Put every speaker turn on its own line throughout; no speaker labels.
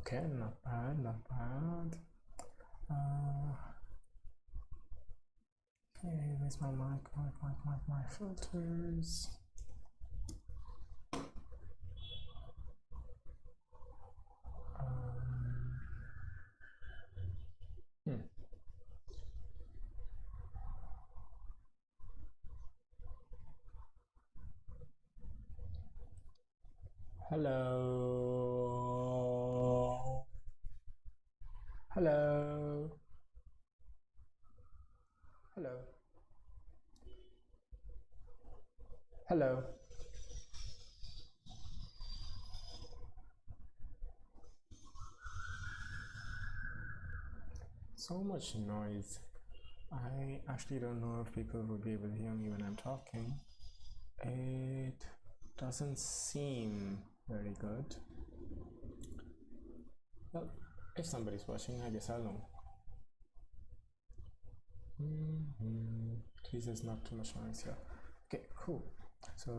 Okay, not bad, not bad. Okay, where's my mic filters? Hello. Hello. Hello. Hello. So much noise. I actually don't know if people will be able to hear me when I'm talking. It doesn't seem very good. Well, if somebody's watching, I guess I'll know. Please, there's not too much noise here. Okay, cool. So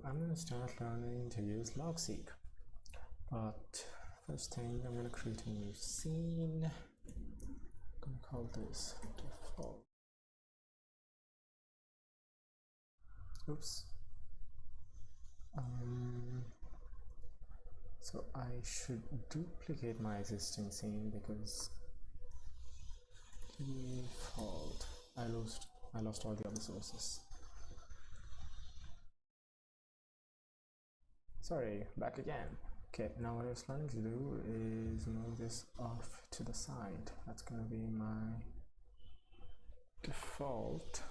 I'm going to start learning to use logseq. But first thing, I'm going to create a new scene. I'm going to call this default. Oops. So I should duplicate my existing scene because default. I lost all the other sources. Sorry, back again. Okay, now what I was planning to do is move this off to the side. That's gonna be my default.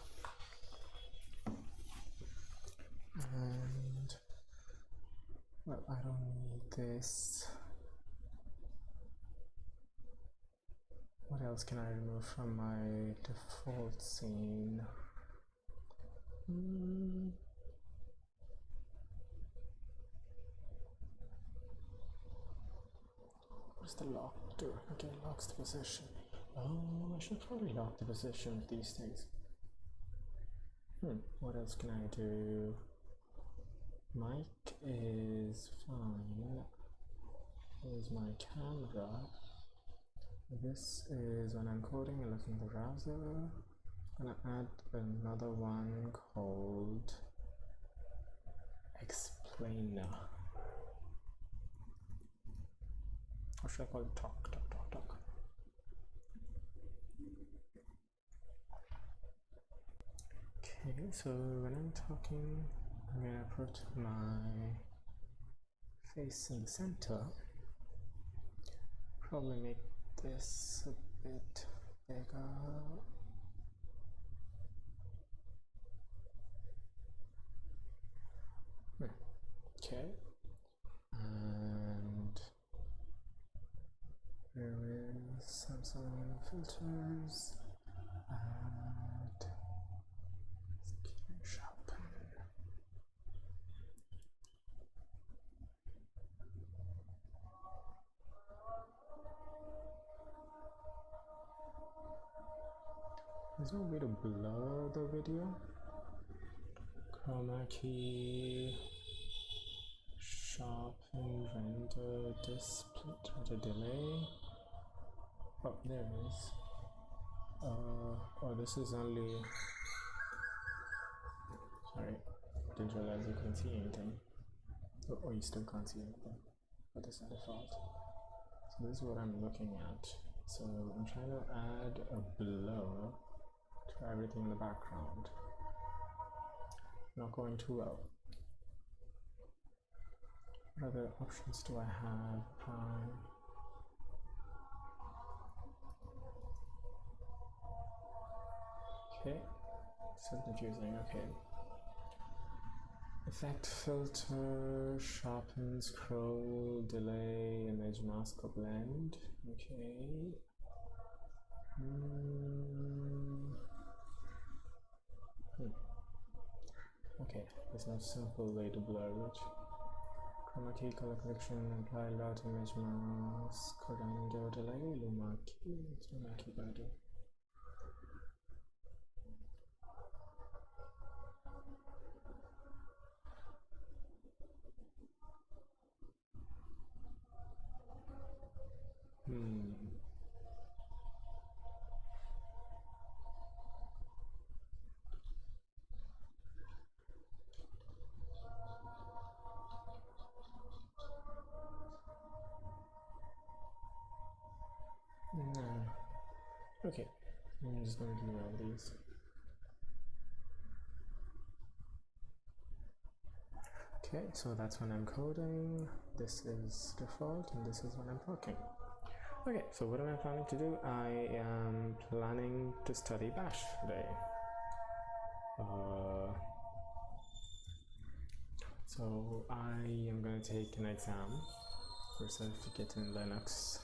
And well, I don't need this. What else can I remove from my default scene? What's the lock do? Okay, locks the position. Oh, I should probably lock the position of these things. What else can I do? Mic is fine. Here's my camera. This is when I'm coding and looking at the browser. I'm gonna add another one called explainer. Or should I call it talk? Okay, so when I'm talking, I'm gonna put my face in the center. Probably make this a bit bigger. Okay, and there is some filters. Add sharpen. There's no way to blur the video. Chroma key, sharpen, render, display, delay. Oh, there it is. Oh, this is only. Sorry, didn't realize you couldn't see anything. Oh, you still can't see anything. But this is the default. So this is what I'm looking at. So I'm trying to add a blur to everything in the background. Not going too well. What other options do I have? Okay, still confusing. Okay. Effect, filter, sharpen, scroll, delay, image mask or blend. Okay. Okay, there's no simple way to blur it. Chroma key, color correction, apply lot, image mask, render, delay, luma key. What's luma key gonna do? just going to do all these. Okay, so that's when I'm coding, this is default, and this is when I'm talking. Okay, so what am I planning to do? I am planning to study Bash today. So I am going to take an exam for a certificate in Linux,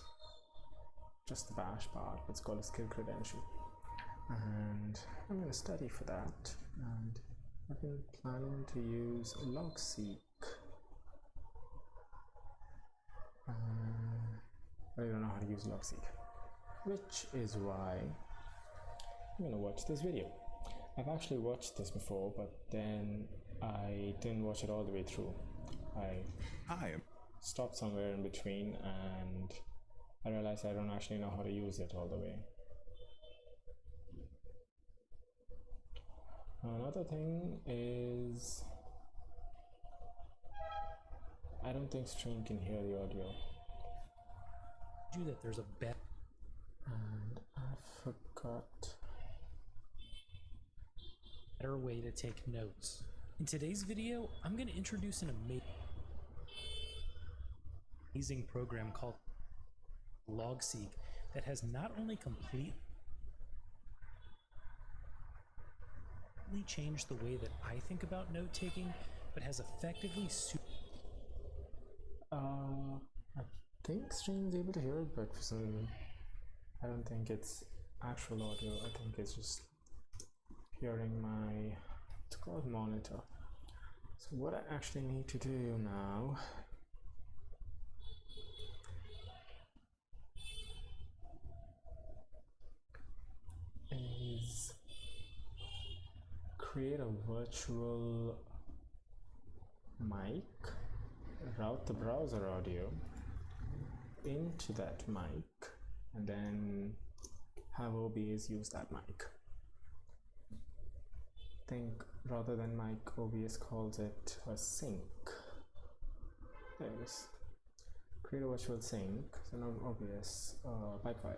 just the Bash part, it's called a skill credential, and I'm going to study for that. And I've been planning to use logseq. I don't know how to use logseq, which is why I'm going to watch this video. I've actually watched this before, but then I didn't watch it all the way through. I stopped somewhere in between and I realized I don't actually know how to use it all the way. Another thing is I don't think stream can hear the audio.
That there's a bet,
and I forgot
better way to take notes. In today's video, I'm going to introduce an amazing program called logseq that has not only completely changed the way that I think about note taking, but has effectively
I think stream's able to hear it, but for some reason I don't think it's actual audio. I think it's just hearing my, it's called monitor. So what I actually need to do now is create a virtual mic, route the browser audio into that mic, and then have OBS use that mic. I think rather than mic, OBS calls it a sync. There it is. Create a virtual sync, so not OBS, pipeline.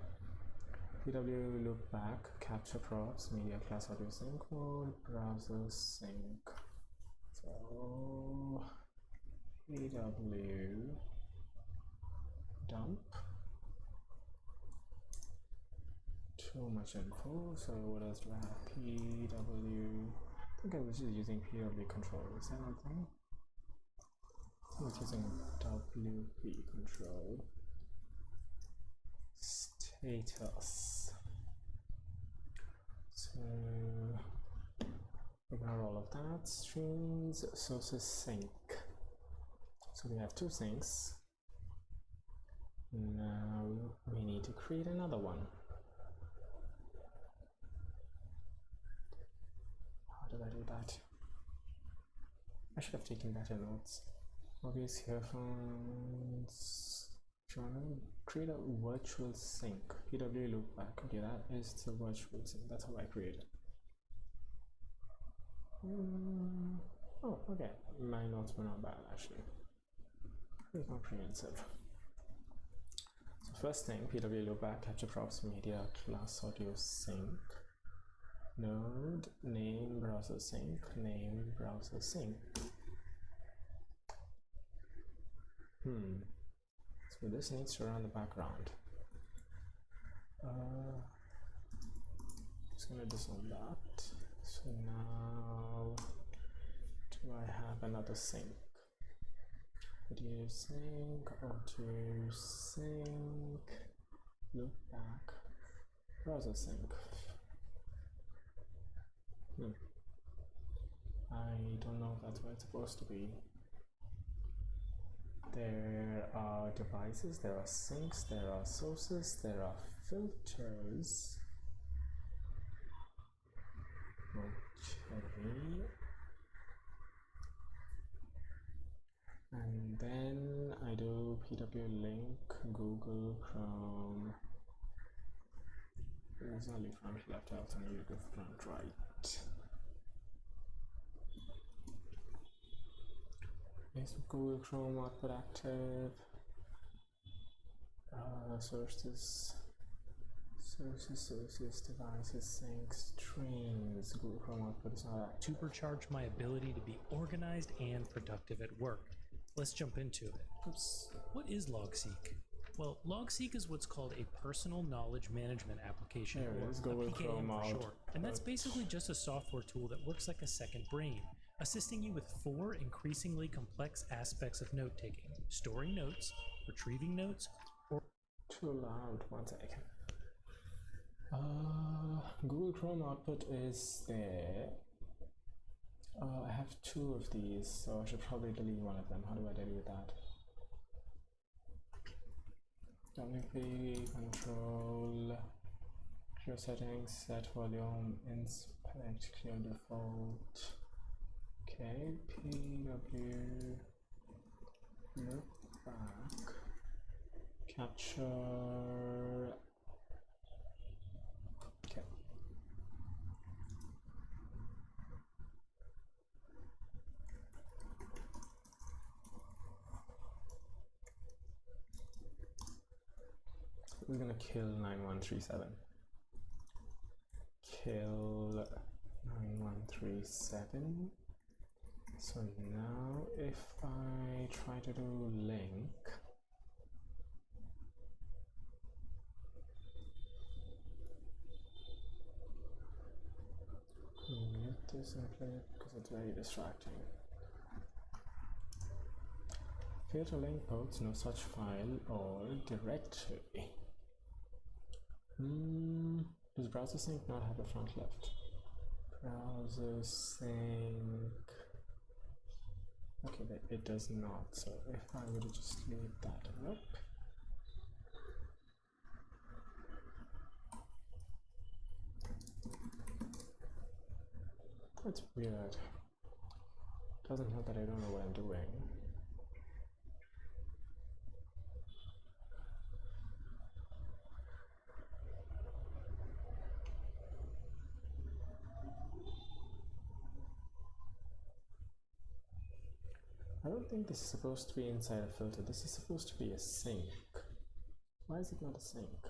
PW loop back, capture props, media class audio sync mode, browser sync. So PW dump. Too much info. So what else do I have? PW. I think I was just using PW control. Is that anything? I was using WP control. Status. So ignore all of that. Streams, sources, sync. So we have two syncs. Now we need to create another one. How did I do that? I should have taken better notes. Obvious earphones. Create a virtual sync. PW loopback. Okay, that is the virtual sync. That's how I create it. Oh, okay. My notes were not bad actually. Pretty comprehensive. So first thing, PW loopback, capture props, media class audio sync. Node name browser sync, name browser sync. So this needs to run the background. Just gonna disown that. So now do I have another sync? Video sync, audio sync, loop back, browser sync. I don't know if that's what it's supposed to be. There are devices, there are syncs, there are sources, there are filters. Okay. And then I do PW link, Google Chrome. There's only front left out and you go front right. Facebook, Google Chrome output active. Sources Sources, devices, sync, streams, Google Chrome output is not
Supercharge my ability to be organized and productive at work. Let's jump into it.
Oops.
What is logseq? Well, logseq is what's called a personal knowledge management application,
There it
or
is,
a
Google
PKM
Chrome
for
out.
short. And that's basically just a software tool that works like a second brain, assisting you with 4 increasingly complex aspects of note-taking: storing notes, retrieving notes, or
Too loud, 1 second. Google Chrome output is there. I have 2 of these, so I should probably delete one of them. How do I delete that? WP control, clear settings, set volume, inspect, clear default. Okay, PW, look back, capture. Okay. We're gonna kill 9137. Kill 9137. So now if I try to do link, mute this and play it because it's very distracting. Fail to link both no such file or directory. Does browser sync not have a front left? Browser sync. Okay, but it does not. So if I were to just leave that up. That's weird. Doesn't help that I don't know what I'm doing. I don't think this is supposed to be inside a filter. This is supposed to be a sink. Why is it not a sink?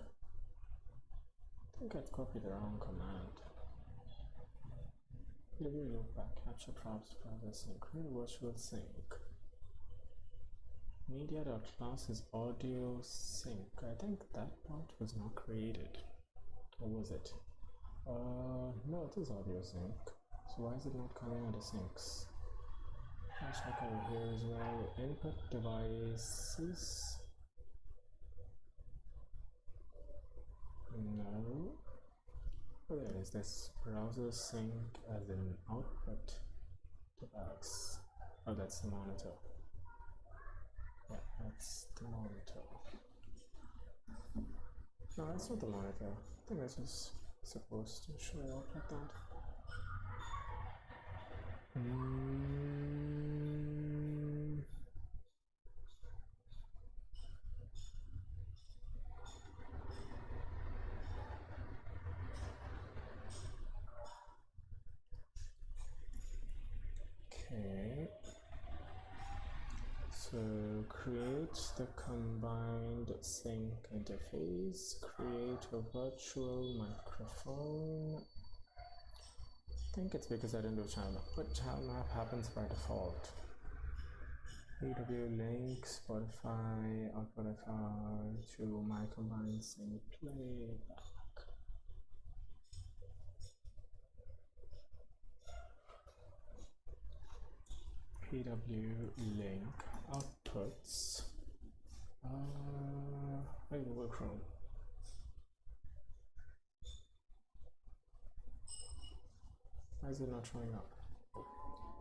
I think I've copied the wrong command. PW loopback, capture props, browser sync, create a virtual sync. Media.class is audio sync. I think that part was not created. Or was it? No, it is audio sync. So why is it not coming under syncs? I'll check over here as well. Input devices. No. Oh, there is this browser sync as an output device. Oh, that's the monitor. Yeah, that's the monitor. No, that's not the monitor. I think that's just supposed to show up like that. Okay. So create the combined sync interface, create a virtual microphone. I think it's because I didn't do child map, but child map happens by default. PW link, Spotify, output FR to my combined sync playback. PW link outputs. Google Chrome. Why is it not showing up?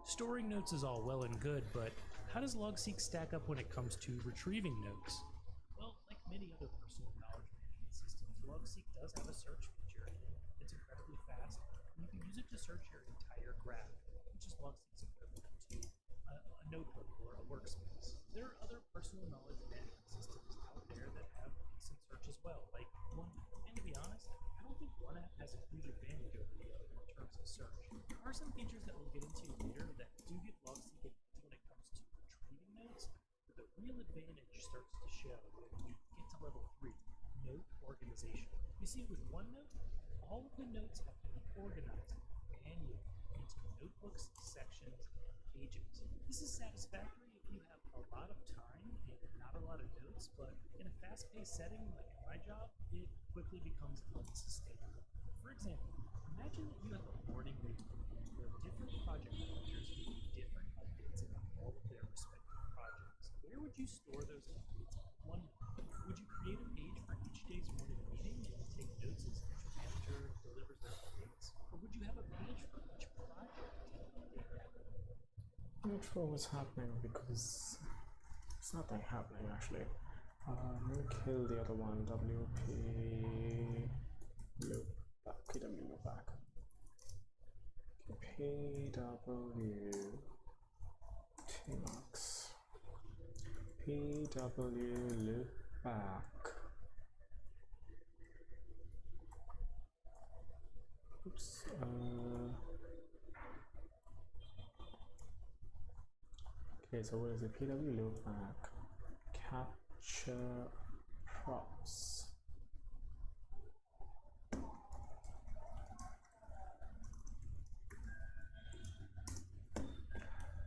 storing notes is all well and good, but how does logseq stack up when it comes to retrieving notes? Well, like many other personal knowledge management systems, logseq does have a search feature. It's incredibly fast, and you can use it to search your entire graph, which is logseq's equivalent to a notebook or a workspace. There are other personal knowledge management systems out there that have decent search as well, like OneApp. And to be honest, I don't think OneApp has a huge advantage over the other in terms of search. There are some features that we'll get into later that do give logseq advantage when it comes to retrieving notes, but the real advantage starts to show when you get to level 3, note organization. You see, with OneNote, all of the notes have to be organized manually into notebooks, sections, and pages. This is satisfactory if you have a lot of time and not a lot of notes, but in a fast-paced setting like in my job, it quickly becomes unsustainable. For example, imagine that you have a morning meeting where different project managers give you different updates about all of their respective projects. Where would you store those updates in OneNote? Would you create a page for each day's morning meeting and take notes as each manager delivers their updates? Or would you have a page for each project to update that?
I'm not sure what's happening because there's nothing happening actually. Let me kill the other one. WP loop back. PW loop back. PW Tmax. PW loop back. Oops. Okay, so what is it? PW loop back. Capture props.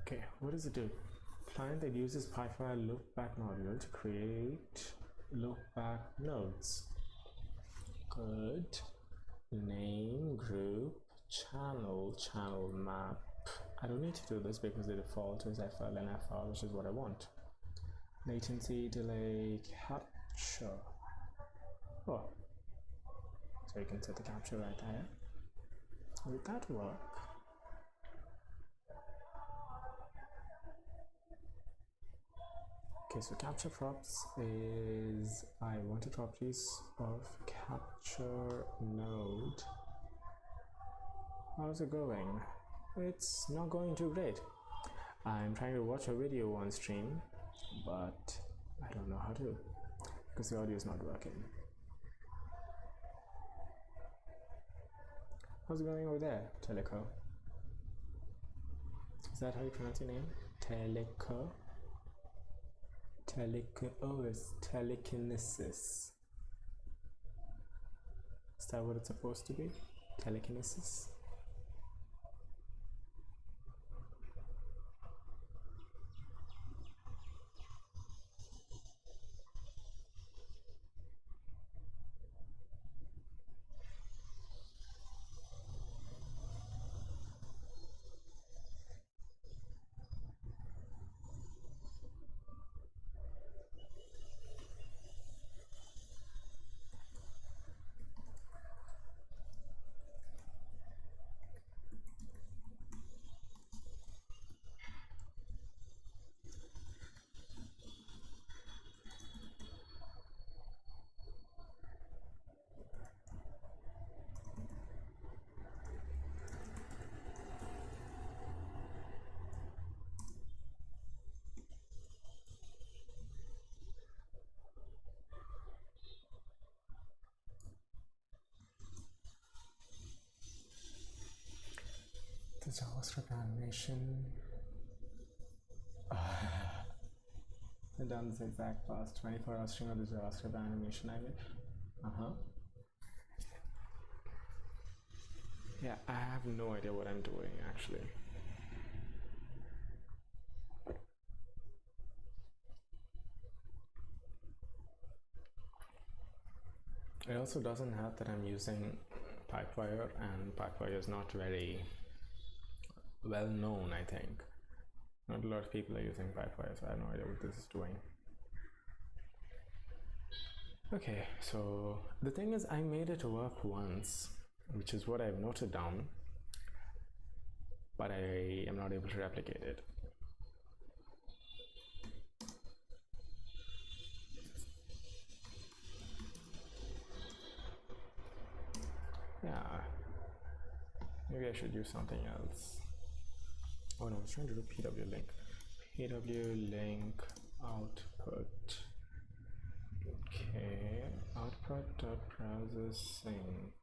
Okay, what does it do? Client that uses PyFire loopback module to create loopback nodes. Good. Name, group, channel map. I don't need to do this because the default is FL and FR, which is what I want. Latency, delay, capture. Oh, so you can set the capture right there. Would that work? Okay, so capture props is I want the properties of capture node. How's it going? It's not going too great. I'm trying to watch a video on stream, but I don't know how to because the audio is not working. How's it going over there, Teleco? Is that how you pronounce your name? Teleco? Oh, it's telekinesis. Is that what it's supposed to be? Telekinesis? The JavaScript animation. I've done this exact past 24 hours string of the JavaScript animation I made. Yeah, I have no idea what I'm doing actually. It also doesn't help that I'm using Pipewire, and Pipewire is not very well known, I think. Not a lot of people are using Pipewire, so I have no idea what this is doing. Okay, so the thing is, I made it work once, which is what I've noted down, but I am not able to replicate it. Yeah, maybe I should use something else. Oh no, I was trying to do pw link. Pw link output. Okay, output.browser sync.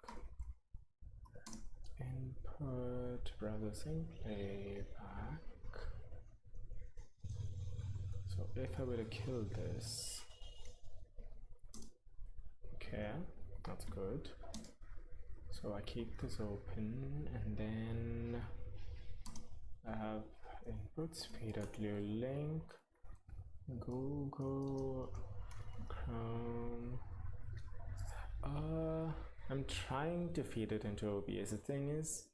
Input browser sync playback. So if I were to kill this, okay, That's good. So I keep this open, and then I have inputs, pw link, Google, Chrome. I'm trying to feed it into OBS. The thing is,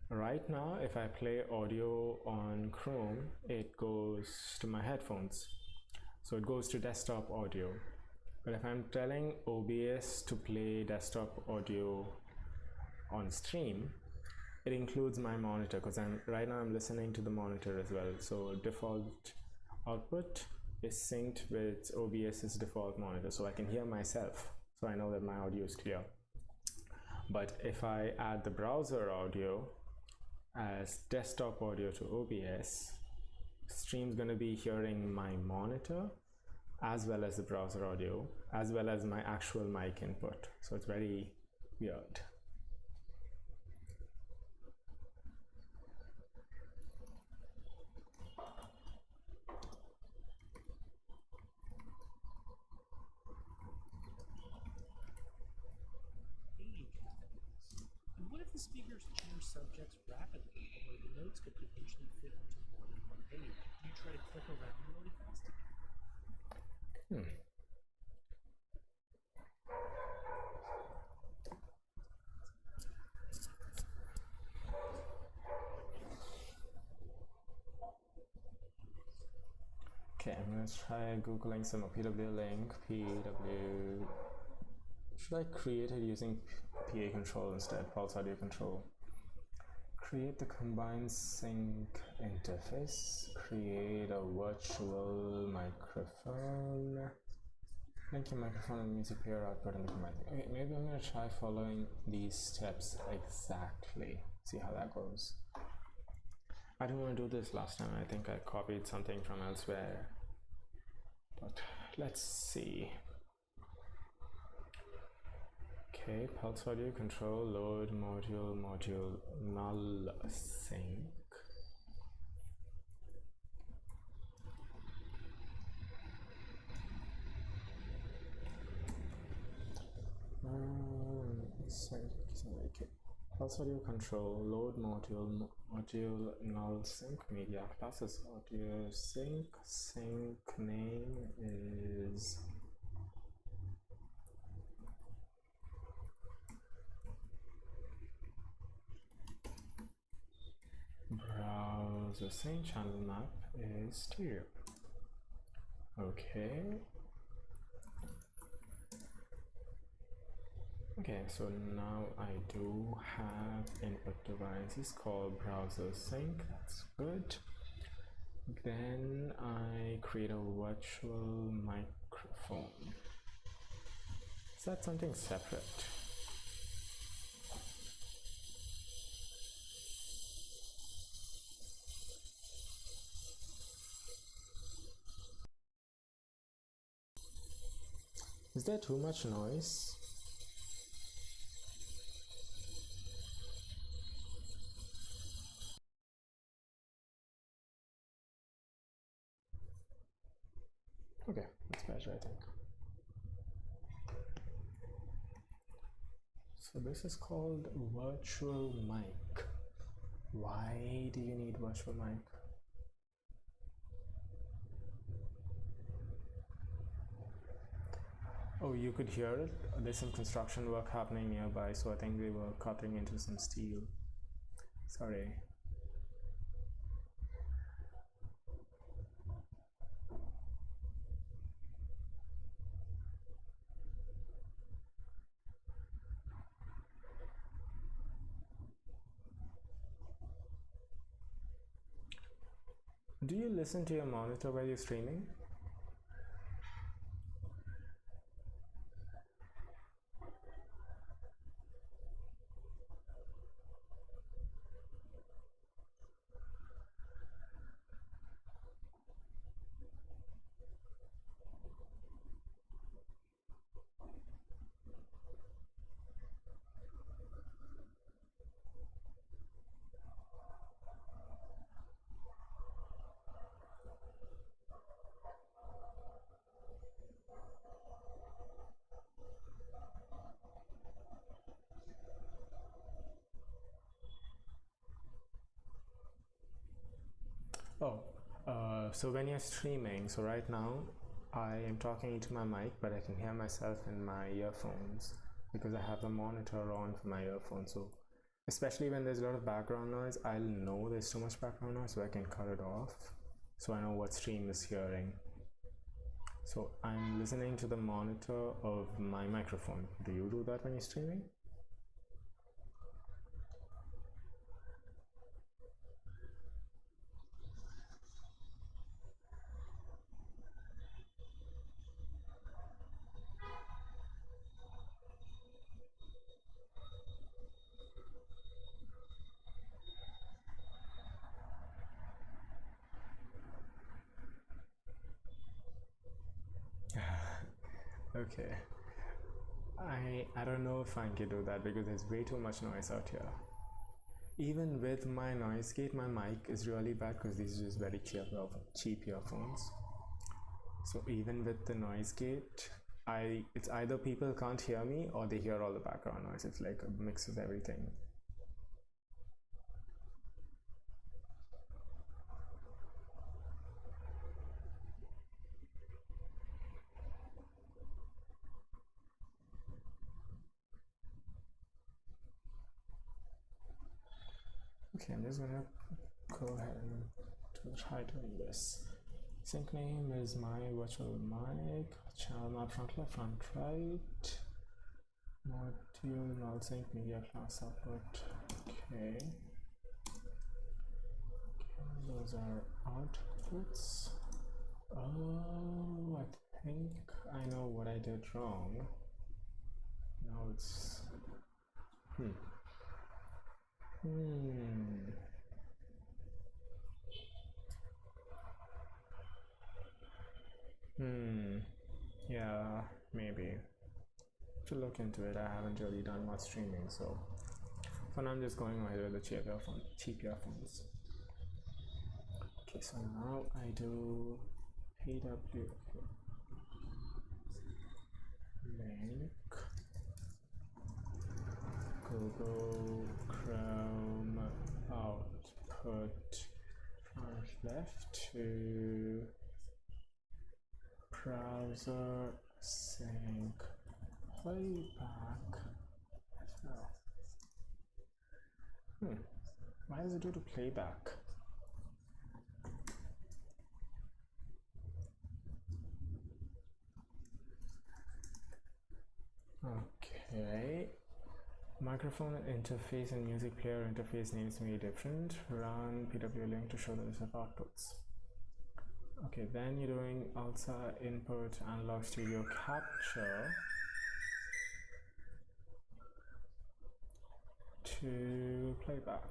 right now, if I play audio on Chrome, it goes to my headphones. So it goes to desktop audio. But if I'm telling OBS to play desktop audio on stream, it includes my monitor, because right now I'm listening to the monitor as well. So default output is synced with OBS's default monitor, so I can hear myself, so I know that my audio is clear. But if I add the browser audio as desktop audio to OBS, stream's going to be hearing my monitor as well as the browser audio as well as my actual mic input. So it's very weird.
And what if the speakers change subjects rapidly, or the notes could potentially fit onto more than one page? Do you try to click around really fast to get
Okay, I'm gonna try googling some PW link. PW. Should I create it using PA control instead? Pulse audio control. Create the combined sync interface. Create a virtual microphone. Link your microphone and music player output in the combined. Okay, maybe I'm gonna try following these steps exactly. See how that goes. I didn't want to do this last time. I think I copied something from elsewhere. But let's see. Okay, pulse audio control, load module, null sync. Okay. Pulse audio control, load module, null sync, media classes, audio sync name is browser sync, channel map is stereo. Okay, so now I do have input devices called browser sync. That's good. Then I create a virtual microphone. Is that something separate? Is there too much noise? Okay, that's better, I think. So this is called virtual mic. Why do you need virtual mic? Oh, you could hear it? There's some construction work happening nearby, so I think they were cutting into some steel. Sorry. Do you listen to your monitor while you're streaming? So when you're streaming, so right now I am talking into my mic, but I can hear myself in my earphones because I have the monitor on for my earphones. So especially when there's a lot of background noise, I'll know there's too much background noise, so I can cut it off, so I know what stream is hearing. So I'm listening to the monitor of my microphone. Do you do that when you're streaming? Okay. I don't know if I can do that because there's way too much noise out here. Even with my noise gate, my mic is really bad because these are just very cheap earphones. So even with the noise gate, it's either people can't hear me or they hear all the background noise. It's like a mix of everything. Okay, I'm just gonna go ahead and try doing this. Sync name is my virtual mic, channel map front left, front right, module null sync media class output. Okay, those are outputs. Oh, I think I know what I did wrong. Now it's Yeah, maybe. To look into it, I haven't really done much streaming, so for now I'm just going ahead with the cheap earphones. Okay, so now I do PW link Google Chrome output front left to browser sync playback as well. Why does it do to playback? Okay. Microphone interface and music player interface needs to be different. Run PW link to show the list of outputs. Okay, then you're doing ALSA input analog stereo capture to playback.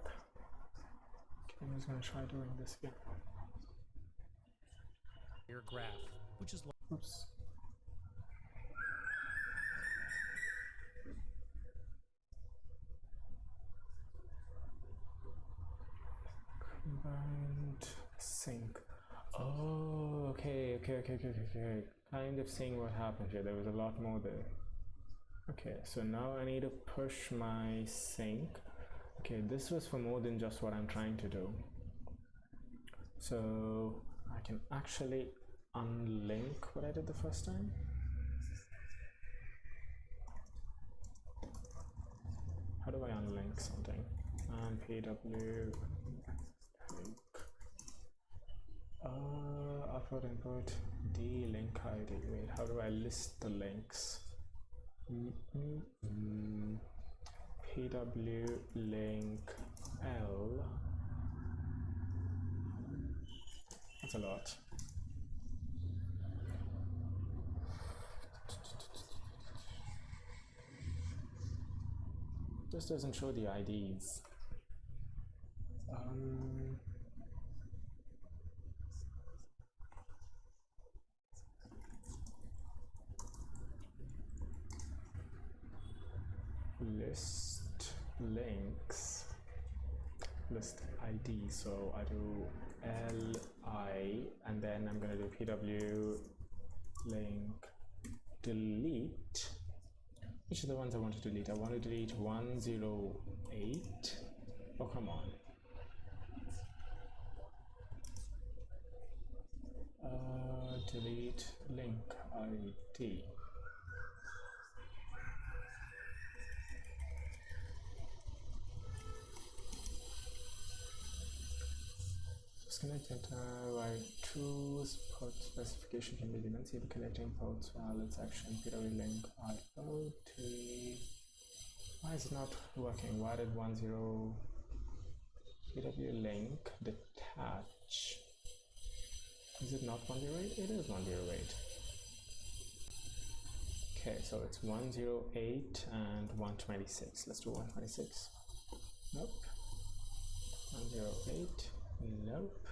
Okay, I'm just gonna try doing this again.
Your graph, which is
Oops. Combined sync. Oh, okay. Kind of seeing what happened here. There was a lot more there. Okay, so now I need to push my sync. Okay, this was for more than just what I'm trying to do. So I can actually unlink what I did the first time. How do I unlink something? And PW link. Upload input D link ID. Wait, how do I list the links? PW link L. That's a lot. This doesn't show the IDs. List links, list ID. So I do LI and then I'm gonna do PW link delete. Which are the ones I want to delete? I want to delete 108. Oh, come on. ID. Disconnect enter by true port specification can be given. See the collecting ports valid section PW link IoT. Why is it not working? Why did 10 PW link detach? Is it not 108? It is 108. Okay, so it's 108 and 126. Let's do 126. Nope. 108. Nope.